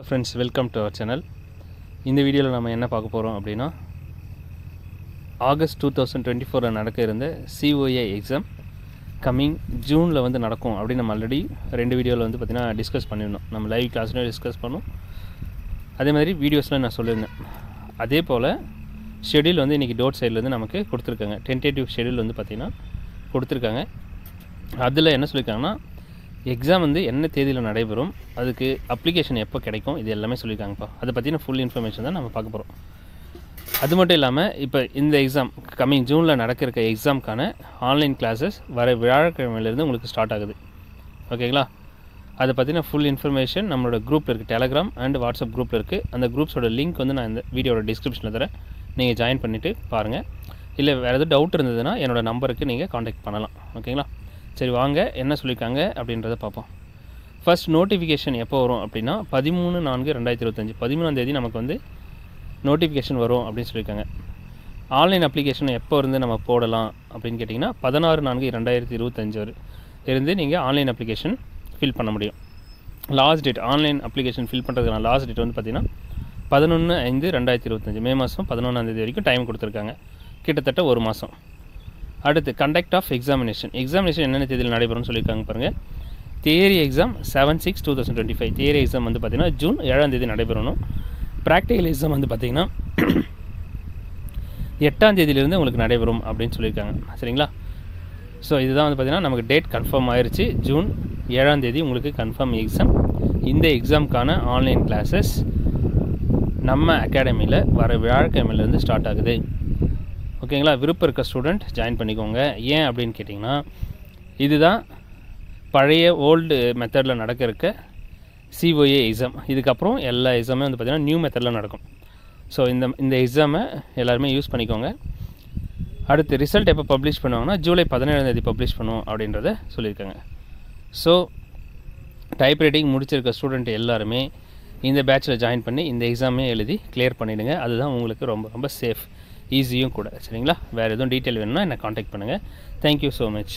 Hello friends, welcome to our channel. இந்த வீடியோவில் நம்ம என்ன பார்க்க போகிறோம் அப்படின்னா, ஆகஸ்ட் 2024 நடக்க இருந்த COA எக்ஸாம் கம்மிங் ஜூனில் வந்து நடக்கும் அப்படின்னு நம்ம ஆல்ரெடி 2 வீடியோவில் வந்து பார்த்திங்கன்னா டிஸ்கஸ் பண்ணியிருந்தோம். நம்ம லைவ் கிளாஸ்லேயும் டிஸ்கஸ் பண்ணோம், அதே மாதிரி வீடியோஸில் நான் சொல்லியிருந்தேன். அதே போல் ஷெடியூல் வந்து இன்றைக்கி டோட் சைட்லேருந்து நமக்கு கொடுத்துருக்காங்க. டென்டேட்டிவ் ஷெடியூல் வந்து பார்த்திங்கன்னா கொடுத்துருக்காங்க. அதில் என்ன சொல்லியிருக்காங்கன்னா, எக்ஸாம் வந்து என்ன தேதியில் நடைபெறும், அதுக்கு அப்ளிகேஷன் எப்போ கிடைக்கும், இது எல்லாமே சொல்லியிருக்காங்கப்பா. அதை பற்றின ஃபுல் இன்ஃபர்மேஷன் தான் நம்ம பார்க்க போகிறோம். அது மட்டும் இல்லாமல் இப்போ இந்த எக்ஸாம் கம்மிங் ஜூனில் நடக்க இருக்க எக்ஸாமுக்கான ஆன்லைன் கிளாஸஸ் வர வியாழக்கிழமையிலேருந்து உங்களுக்கு ஸ்டார்ட் ஆகுது. ஓகேங்களா? அதை பற்றின ஃபுல் இன்ஃபர்மேஷன் நம்மளோட குரூப்பில் இருக்குது. டெலகிராம் அண்ட் வாட்ஸ்அப் குரூப்பில் இருக்குது. அந்த குரூப்ஸோட லிங்க் வந்து நான் இந்த வீடியோட டிஸ்கிரிப்ஷனில் தரேன். நீங்கள் ஜாயின் பண்ணிவிட்டு பாருங்கள். இல்லை வேறு எதுவும் டவுட் இருந்ததுன்னா என்னோடய நம்பருக்கு நீங்கள் காண்டாக்ட் பண்ணலாம். ஓகேங்களா? சரி, வாங்க என்ன சொல்லியிருக்காங்க அப்படின்றத பார்ப்போம். ஃபர்ஸ்ட் நோட்டிஃபிகேஷன் எப்போ வரும் அப்படின்னா 13/4/2025 13ஆம் தேதி நமக்கு வந்து நோட்டிஃபிகேஷன் வரும் அப்படின்னு சொல்லியிருக்காங்க. ஆன்லைன் அப்ளிகேஷன் எப்போ இருந்து நம்ம போடலாம் அப்படின்னு கேட்டிங்கன்னா 16/4/2025 இருந்து நீங்கள் ஆன்லைன் அப்ளிகேஷன் ஃபில் பண்ண முடியும். Last date online application fill பண்ணுறதுக்கான லாஸ்ட் டேட் வந்து பார்த்திங்கன்னா 11/5/2025 மே மாதம் 11ஆம் தேதி வரைக்கும் டைம் கொடுத்துருக்காங்க. கிட்டத்தட்ட ஒரு மாதம். அடுத்து கண்டக்ட் ஆஃப் எக்ஸாமினேஷன் என்னென்ன தேதியில் நடைபெறும்னு சொல்லியிருக்காங்க பாருங்கள். தியரி எக்ஸாம் 7/6/2025 தியரி எக்ஸாம் வந்து பார்த்திங்கன்னா ஜூன் 7ஆம் தேதி நடைபெறணும். ப்ராக்டிக்கல் எக்ஸாம் வந்து பார்த்திங்கன்னா 8ஆம் தேதியிலிருந்து உங்களுக்கு நடைபெறும் அப்படின்னு சொல்லியிருக்காங்க. சரிங்களா? ஸோ இதுதான் வந்து பார்த்திங்கன்னா நமக்கு டேட் கன்ஃபார்ம் ஆயிடுச்சு. ஜூன் 7ஆம் தேதி உங்களுக்கு கன்ஃபார்ம் எக்ஸாம். இந்த எக்ஸாமுக்கான ஆன்லைன் கிளாஸஸ் நம்ம அகாடமியில் வர வியாழக்கிழமையிலேருந்து ஸ்டார்ட் ஆகுது. ஓகேங்களா? விருப்பம் இருக்க ஸ்டூடெண்ட் ஜாயின் பண்ணிக்கோங்க. ஏன் அப்படின்னு கேட்டிங்கன்னா, இதுதான் பழைய ஓல்டு மெத்தடில் நடக்க இருக்க COA எக்ஸாம். இதுக்கப்புறம் எல்லா எக்ஸாமே வந்து பார்த்திங்கன்னா நியூ மெத்தடில் நடக்கும். ஸோ இந்த எக்ஸாமை எல்லாருமே யூஸ் பண்ணிக்கோங்க. அடுத்து ரிசல்ட் எப்போ பப்ளிஷ் பண்ணுவாங்கன்னா ஜூலை 17ஆம் தேதி பப்ளிஷ் பண்ணுவோம் அப்படின்றத சொல்லியிருக்காங்க. ஸோ டைப்ரைட்டிங் முடிச்சிருக்க ஸ்டூடெண்ட் எல்லாருமே இந்த பேட்சில் ஜாயின் பண்ணி இந்த எக்ஸாமே எழுதி கிளியர் பண்ணிவிடுங்க. அதுதான் உங்களுக்கு ரொம்ப ரொம்ப சேஃப், ஈஸியும் கூட. சரிங்களா? வேறு எதுவும் டீட்டெயில் வேணும்னா என்னை காண்டாக்ட் பண்ணுங்கள். Thank you so much.